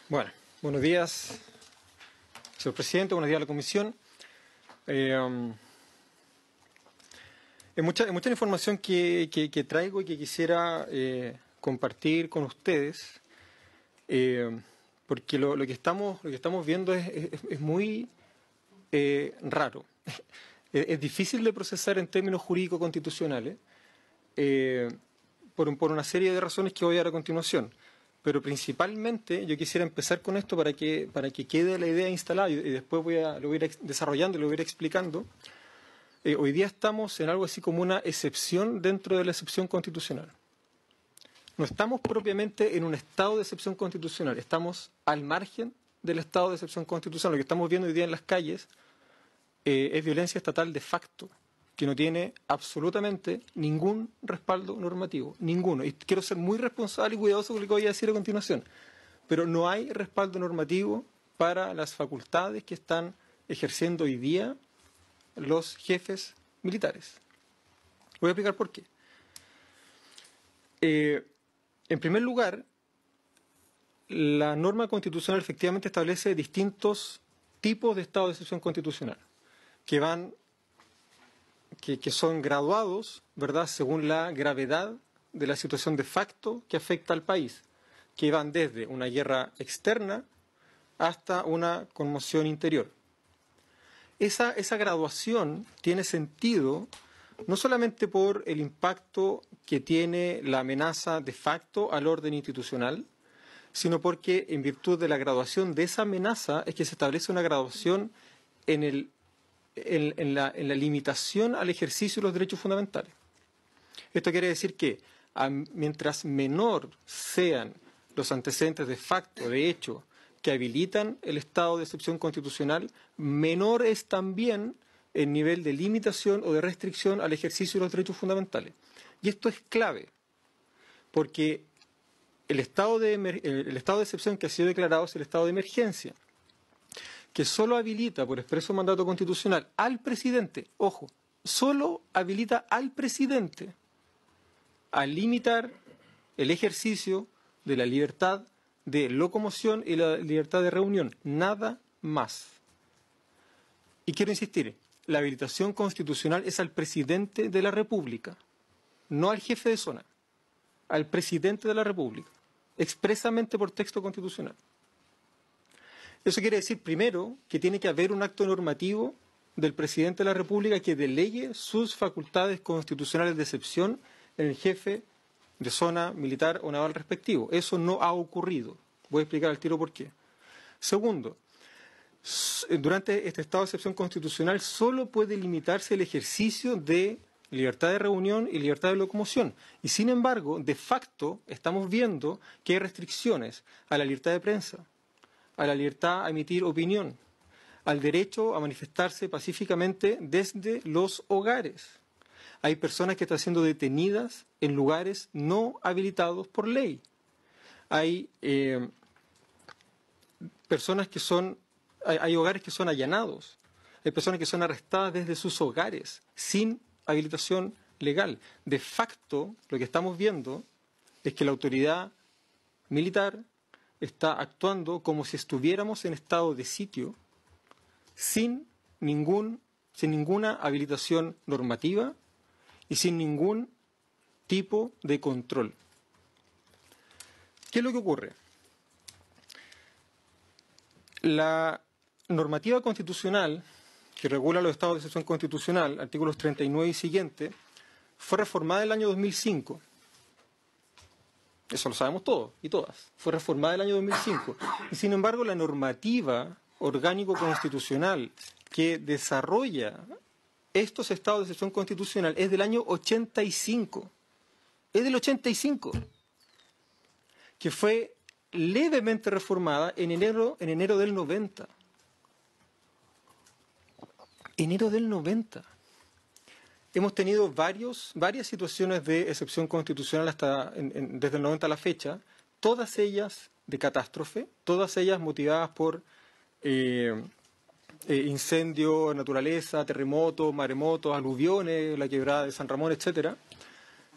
Bueno, buenos días, señor presidente, buenos días a la comisión. Es mucha información que traigo y que quisiera compartir con ustedes, porque lo que estamos viendo es muy raro. Es difícil de procesar en términos jurídicos constitucionales por una serie de razones que voy a dar a continuación. Pero principalmente yo quisiera empezar con esto para que quede la idea instalada y después lo voy a ir desarrollando y lo voy a ir explicando. Hoy día estamos en algo así como una excepción dentro de la excepción constitucional. No estamos propiamente en un estado de excepción constitucional, estamos al margen del estado de excepción constitucional. Lo que estamos viendo hoy día en las calles es violencia estatal de facto, que no tiene absolutamente ningún respaldo normativo, ninguno. Y quiero ser muy responsable y cuidadoso con lo que voy a decir a continuación. Pero no hay respaldo normativo para las facultades que están ejerciendo hoy día los jefes militares. Voy a explicar por qué. En primer lugar, la norma constitucional efectivamente establece distintos tipos de estado de excepción constitucional que son graduados, ¿verdad?, según la gravedad de la situación de facto que afecta al país, que van desde una guerra externa hasta una conmoción interior. Esa graduación tiene sentido no solamente por el impacto que tiene la amenaza de facto al orden institucional, sino porque en virtud de la graduación de esa amenaza es que se establece una graduación en la limitación al ejercicio de los derechos fundamentales. Esto quiere decir que mientras menor sean los antecedentes de facto, de hecho, que habilitan el estado de excepción constitucional, menor es también el nivel de limitación o de restricción al ejercicio de los derechos fundamentales. Y esto es clave, porque el estado de excepción que ha sido declarado es el estado de emergencia, que solo habilita por expreso mandato constitucional al presidente, ojo, solo habilita al presidente a limitar el ejercicio de la libertad de locomoción y la libertad de reunión, nada más. Y quiero insistir, la habilitación constitucional es al presidente de la República, no al jefe de zona, al presidente de la República, expresamente por texto constitucional. Eso quiere decir, primero, que tiene que haber un acto normativo del presidente de la República que delegue sus facultades constitucionales de excepción en el jefe de zona militar o naval respectivo. Eso no ha ocurrido. Voy a explicar al tiro por qué. Segundo, durante este estado de excepción constitucional solo puede limitarse el ejercicio de libertad de reunión y libertad de locomoción. Y sin embargo, de facto, estamos viendo que hay restricciones a la libertad de prensa, a la libertad a emitir opinión, al derecho a manifestarse pacíficamente desde los hogares. Hay personas que están siendo detenidas en lugares no habilitados por ley. Hay hay hogares que son allanados. Hay personas que son arrestadas desde sus hogares sin habilitación legal. De facto, lo que estamos viendo es que la autoridad militar está actuando como si estuviéramos en estado de sitio sin ninguna habilitación normativa y sin ningún tipo de control. ¿Qué es lo que ocurre? La normativa constitucional que regula los estados de excepción constitucional, artículos 39 y siguiente, fue reformada en el año 2005. Eso lo sabemos todos y todas. Fue reformada en el año 2005. Y sin embargo, la normativa orgánico-constitucional que desarrolla estos estados de excepción constitucional es del año 85. Es del 85. Que fue levemente reformada en enero del 90. Enero del 90. Hemos tenido varias situaciones de excepción constitucional desde el 90 a la fecha, todas ellas de catástrofe, todas ellas motivadas por incendio, naturaleza, terremotos, maremotos, aluviones, la quebrada de San Ramón, etcétera.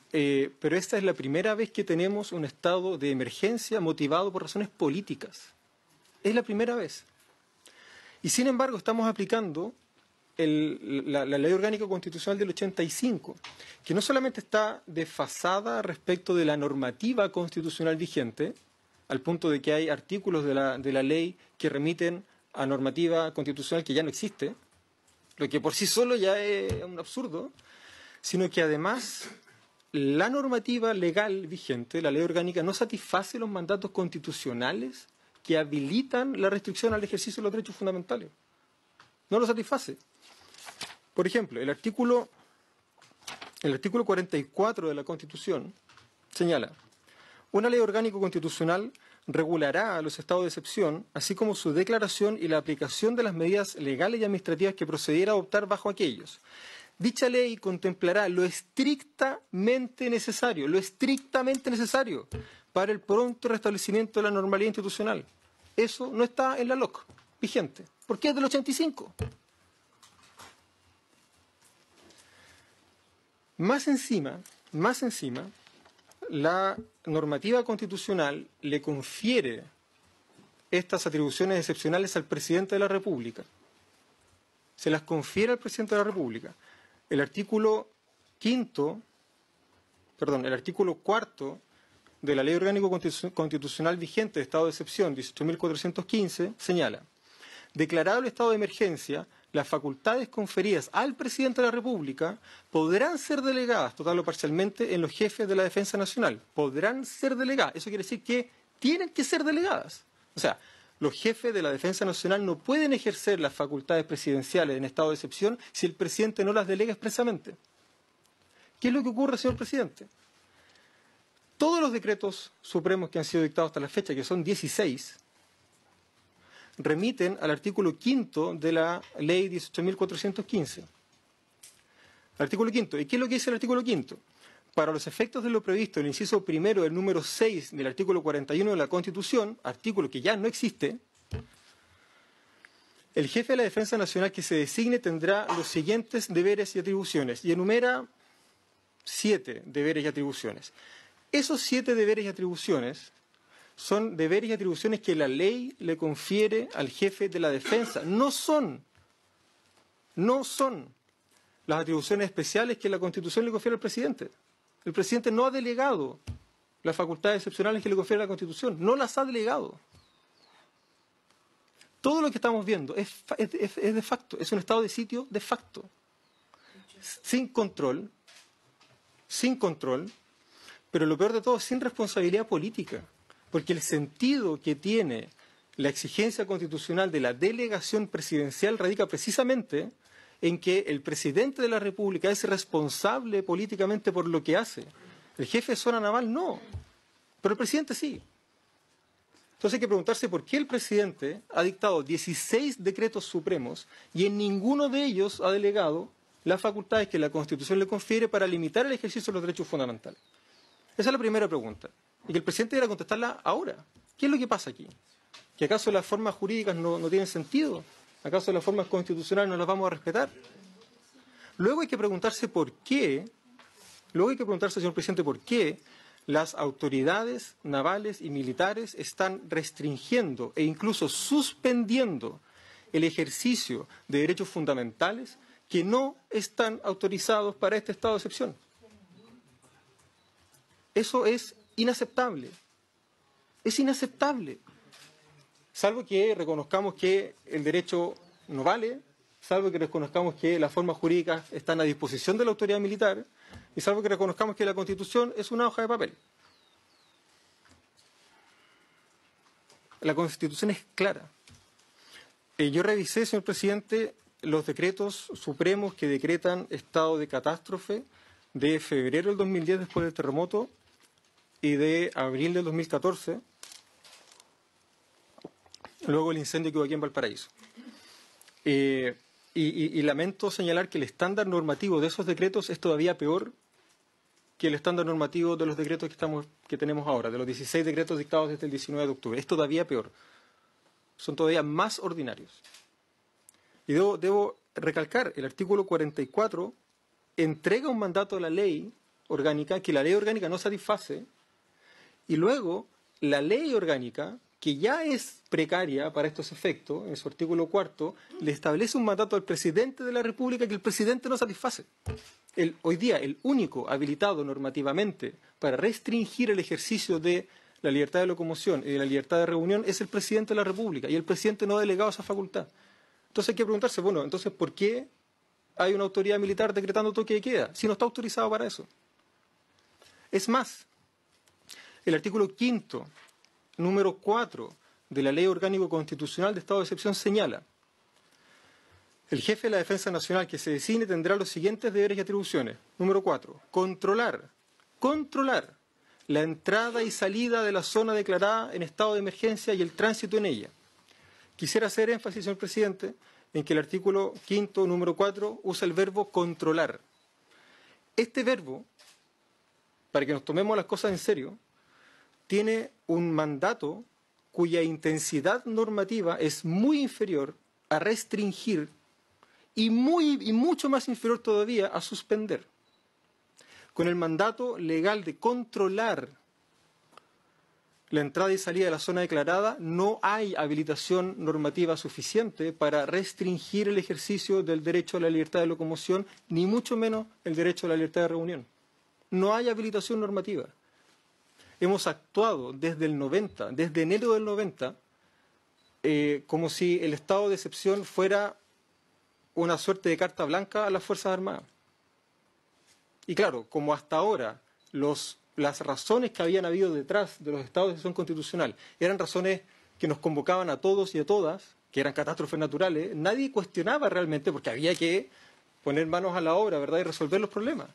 Pero esta es la primera vez que tenemos un estado de emergencia motivado por razones políticas. Es la primera vez. Y sin embargo estamos aplicando la Ley Orgánica Constitucional del 85, que no solamente está desfasada respecto de la normativa constitucional vigente, al punto de que hay artículos de la ley que remiten a normativa constitucional que ya no existe, lo que por sí solo ya es un absurdo, sino que además la normativa legal vigente, la ley orgánica, no satisface los mandatos constitucionales que habilitan la restricción al ejercicio de los derechos fundamentales. No lo satisface. Por ejemplo, el artículo 44 de la Constitución señala: una ley orgánica constitucional regulará a los estados de excepción, así como su declaración y la aplicación de las medidas legales y administrativas que procediera a adoptar bajo aquellos. Dicha ley contemplará lo estrictamente necesario para el pronto restablecimiento de la normalidad institucional. Eso no está en la LOC vigente. ¿Por qué es del 85? Más encima, la normativa constitucional le confiere estas atribuciones excepcionales al presidente de la República. Se las confiere al presidente de la República. El artículo cuarto de la Ley Orgánica Constitucional vigente de Estado de Excepción, 18.415, señala: declarado el estado de emergencia, las facultades conferidas al presidente de la República podrán ser delegadas, total o parcialmente, en los jefes de la Defensa Nacional. Podrán ser delegadas. Eso quiere decir que tienen que ser delegadas. O sea, los jefes de la Defensa Nacional no pueden ejercer las facultades presidenciales en estado de excepción si el presidente no las delega expresamente. ¿Qué es lo que ocurre, señor presidente? Todos los decretos supremos que han sido dictados hasta la fecha, que son 16, remiten al artículo 5 de la ley 18.415. Artículo 5. ¿Y qué es lo que dice el artículo 5? Para los efectos de lo previsto en el inciso primero del número 6 del artículo 41 de la Constitución, artículo que ya no existe, el jefe de la Defensa Nacional que se designe tendrá los siguientes deberes y atribuciones. Y enumera 7 deberes y atribuciones. Esos 7 deberes y atribuciones son deberes y atribuciones que la ley le confiere al jefe de la defensa. No son las atribuciones especiales que la Constitución le confiere al presidente. El presidente no ha delegado las facultades excepcionales que le confiere la Constitución. No las ha delegado. Todo lo que estamos viendo es de facto, es un estado de sitio de facto. Sin control, pero lo peor de todo, sin responsabilidad política. Porque el sentido que tiene la exigencia constitucional de la delegación presidencial radica precisamente en que el presidente de la República es responsable políticamente por lo que hace. El jefe de zona naval no, pero el presidente sí. Entonces hay que preguntarse por qué el presidente ha dictado 16 decretos supremos y en ninguno de ellos ha delegado las facultades que la Constitución le confiere para limitar el ejercicio de los derechos fundamentales. Esa es la primera pregunta. Y que el presidente deberá contestarla ahora. ¿Qué es lo que pasa aquí? ¿Que acaso las formas jurídicas no tienen sentido? ¿Acaso las formas constitucionales no las vamos a respetar? Luego hay que preguntarse por qué, señor presidente, por qué las autoridades navales y militares están restringiendo e incluso suspendiendo el ejercicio de derechos fundamentales que no están autorizados para este estado de excepción. Eso es inaceptable. Es inaceptable. Salvo que reconozcamos que el derecho no vale, salvo que reconozcamos que las formas jurídicas están a disposición de la autoridad militar, y salvo que reconozcamos que la Constitución es una hoja de papel. La Constitución es clara. Yo revisé, señor presidente, los decretos supremos que decretan estado de catástrofe de febrero del 2010 después del terremoto y de abril del 2014, luego el incendio que hubo aquí en Valparaíso. Y lamento señalar que el estándar normativo de esos decretos es todavía peor que el estándar normativo de los decretos que tenemos ahora, de los 16 decretos dictados desde el 19 de octubre. Es todavía peor. Son todavía más ordinarios. Y debo recalcar, el artículo 44 entrega un mandato a la ley orgánica que la ley orgánica no satisface, y luego la ley orgánica que ya es precaria para estos efectos, en su artículo 4, le establece un mandato al presidente de la República que el presidente no satisface. Hoy día, el único habilitado normativamente para restringir el ejercicio de la libertad de locomoción y de la libertad de reunión es el presidente de la República, y el presidente no ha delegado esa facultad. Entonces hay que preguntarse, bueno, entonces, ¿por qué hay una autoridad militar decretando toque de queda si no está autorizado para eso? Es más, el artículo 5, número 4 de la Ley Orgánico Constitucional de Estado de Excepción señala: el jefe de la Defensa Nacional que se designe tendrá los siguientes deberes y atribuciones. Número 4, controlar la entrada y salida de la zona declarada en estado de emergencia y el tránsito en ella. Quisiera hacer énfasis, señor presidente, en que el artículo 5, número 4, usa el verbo controlar. Este verbo, para que nos tomemos las cosas en serio, tiene un mandato cuya intensidad normativa es muy inferior a restringir y mucho más inferior todavía a suspender. Con el mandato legal de controlar la entrada y salida de la zona declarada, no hay habilitación normativa suficiente para restringir el ejercicio del derecho a la libertad de locomoción, ni mucho menos el derecho a la libertad de reunión. No hay habilitación normativa. Hemos actuado desde el 90, desde enero del 90, como si el estado de excepción fuera una suerte de carta blanca a las Fuerzas Armadas. Y claro, como hasta ahora las razones que habían habido detrás de los estados de excepción constitucional eran razones que nos convocaban a todos y a todas, que eran catástrofes naturales, nadie cuestionaba realmente porque había que poner manos a la obra, ¿verdad?, y resolver los problemas.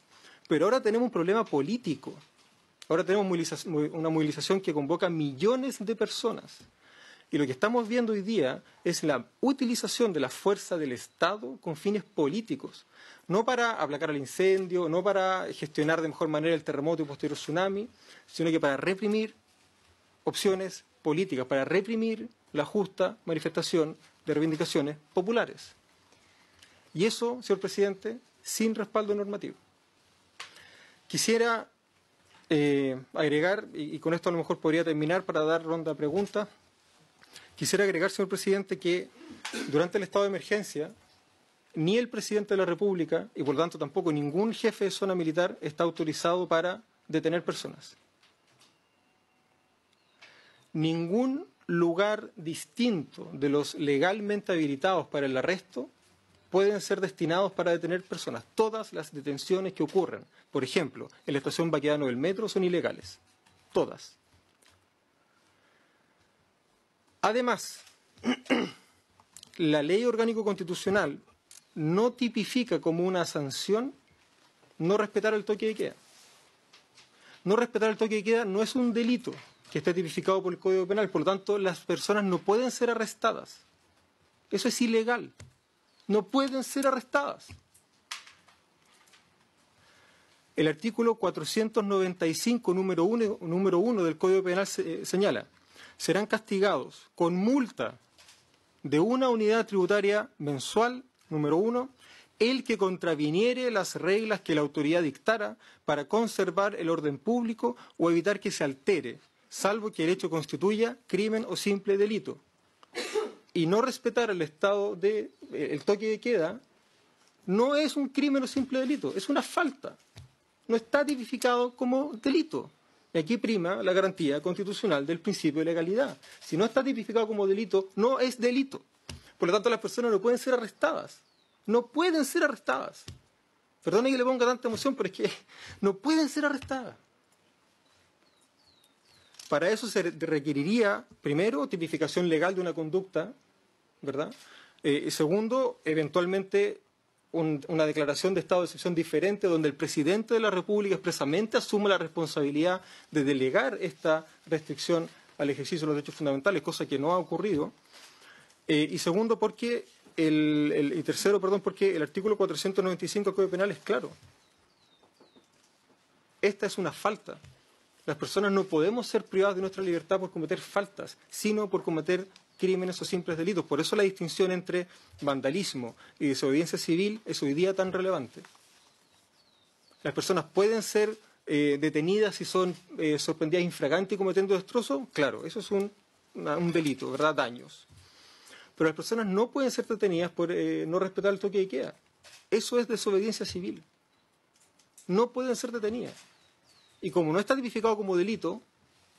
Pero ahora tenemos un problema político. Ahora tenemos una movilización que convoca millones de personas. Y lo que estamos viendo hoy día es la utilización de la fuerza del Estado con fines políticos. No para aplacar el incendio, no para gestionar de mejor manera el terremoto y posterior tsunami, sino que para reprimir opciones políticas, para reprimir la justa manifestación de reivindicaciones populares. Y eso, señor presidente, sin respaldo normativo. Quisiera agregar, y con esto a lo mejor podría terminar para dar ronda a preguntas, quisiera agregar, señor presidente, que durante el estado de emergencia ni el presidente de la República, y por lo tanto tampoco ningún jefe de zona militar, está autorizado para detener personas. Ningún lugar distinto de los legalmente habilitados para el arresto pueden ser destinados para detener personas. Todas las detenciones que ocurran, por ejemplo, en la estación Baquedano del metro, son ilegales. Todas. Además, la Ley Orgánico Constitucional no tipifica como una sanción no respetar el toque de queda. No respetar el toque de queda no es un delito que esté tipificado por el Código Penal, por lo tanto las personas no pueden ser arrestadas. Eso es ilegal. No pueden ser arrestadas. El artículo 495, número 1 del Código Penal señala: serán castigados con multa de una unidad tributaria mensual, número 1, el que contraviniere las reglas que la autoridad dictara para conservar el orden público o evitar que se altere, salvo que el hecho constituya crimen o simple delito. Y no respetar el estado de el toque de queda no es un crimen o simple delito, es una falta. No está tipificado como delito. Y aquí prima la garantía constitucional del principio de legalidad. Si no está tipificado como delito, no es delito. Por lo tanto, las personas no pueden ser arrestadas. No pueden ser arrestadas. Perdone que le ponga tanta emoción, pero es que no pueden ser arrestadas. Para eso se requeriría, primero, tipificación legal de una conducta, ¿verdad? Segundo, eventualmente una declaración de estado de excepción diferente donde el presidente de la República expresamente asuma la responsabilidad de delegar esta restricción al ejercicio de los derechos fundamentales, cosa que no ha ocurrido. Y segundo, porque y tercero, porque el artículo 495 del Código Penal es claro. Esta es una falta. Las personas no podemos ser privadas de nuestra libertad por cometer faltas, sino por cometer crímenes o simples delitos. Por eso la distinción entre vandalismo y desobediencia civil es hoy día tan relevante. Las personas pueden ser detenidas si son sorprendidas infraganti cometiendo destrozos. Claro, eso es un un delito, ¿verdad? Daños. Pero las personas no pueden ser detenidas por no respetar el toque de queda. Eso es desobediencia civil. No pueden ser detenidas. Y como no está tipificado como delito,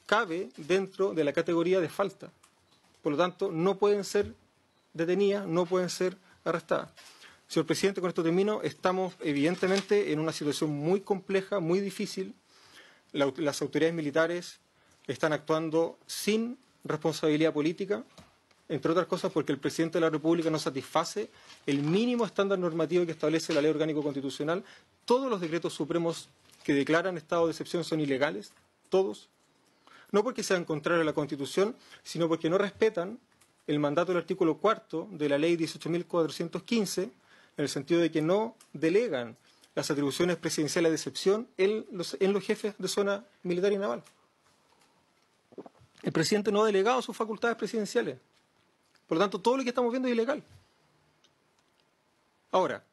cabe dentro de la categoría de falta. Por lo tanto, no pueden ser detenidas, no pueden ser arrestadas. Señor presidente, con esto termino. Estamos evidentemente en una situación muy compleja, muy difícil. Las autoridades militares están actuando sin responsabilidad política, entre otras cosas porque el presidente de la República no satisface el mínimo estándar normativo que establece la Ley Orgánica Constitucional. Todos los decretos supremos que declaran estado de excepción son ilegales, todos. No porque sean contrarios a la Constitución, sino porque no respetan el mandato del artículo 4 de la Ley 18.415, en el sentido de que no delegan las atribuciones presidenciales de excepción en los jefes de zona militar y naval. El presidente no ha delegado sus facultades presidenciales. Por lo tanto, todo lo que estamos viendo es ilegal. Ahora,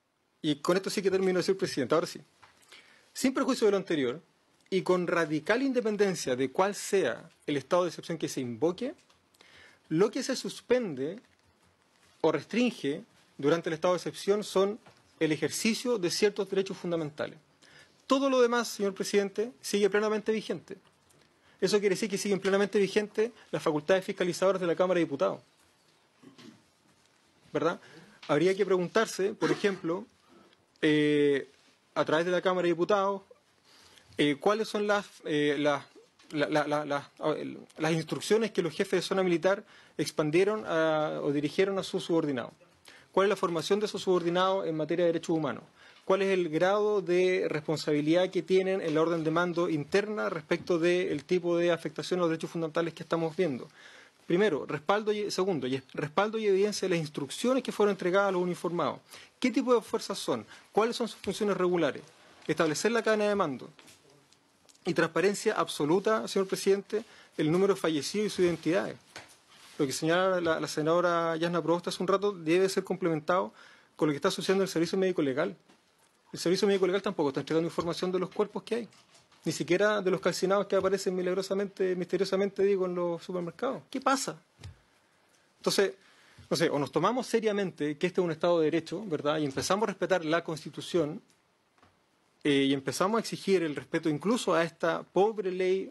y con esto sí que termino de ser presidente, ahora sí. Sin perjuicio de lo anterior, y con radical independencia de cuál sea el estado de excepción que se invoque, lo que se suspende o restringe durante el estado de excepción son el ejercicio de ciertos derechos fundamentales. Todo lo demás, señor presidente, sigue plenamente vigente. Eso quiere decir que siguen plenamente vigentes las facultades fiscalizadoras de la Cámara de Diputados, ¿verdad? Habría que preguntarse, por ejemplo, a través de la Cámara de Diputados, cuáles son las instrucciones que los jefes de zona militar expandieron o dirigieron a sus subordinados. ¿Cuál es la formación de esos subordinados en materia de derechos humanos? ¿Cuál es el grado de responsabilidad que tienen en la orden de mando interna respecto del tipo de afectación a los derechos fundamentales que estamos viendo? Primero, segundo, respaldo y evidencia de las instrucciones que fueron entregadas a los uniformados. ¿Qué tipo de fuerzas son? ¿Cuáles son sus funciones regulares? Establecer la cadena de mando. Y transparencia absoluta, señor presidente, el número de fallecidos y sus identidades. Lo que señala la senadora Yasna Proboste hace un rato debe ser complementado con lo que está sucediendo en el Servicio Médico Legal. El Servicio Médico Legal tampoco está entregando información de los cuerpos que hay, ni siquiera de los calcinados que aparecen misteriosamente, en los supermercados. ¿Qué pasa? Entonces, no sé, o nos tomamos seriamente que este es un Estado de Derecho, ¿verdad? Y empezamos a respetar la Constitución, y empezamos a exigir el respeto incluso a esta pobre ley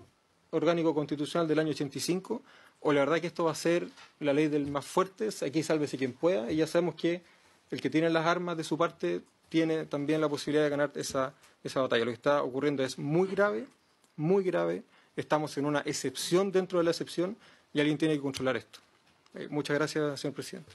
orgánico constitucional del año 85, o la verdad que esto va a ser la ley del más fuerte, aquí sálvese quien pueda, y ya sabemos que el que tiene las armas de su parte tiene también la posibilidad de ganar esa batalla. Lo que está ocurriendo es muy grave, estamos en una excepción dentro de la excepción, y alguien tiene que controlar esto. Muchas gracias, señor presidente.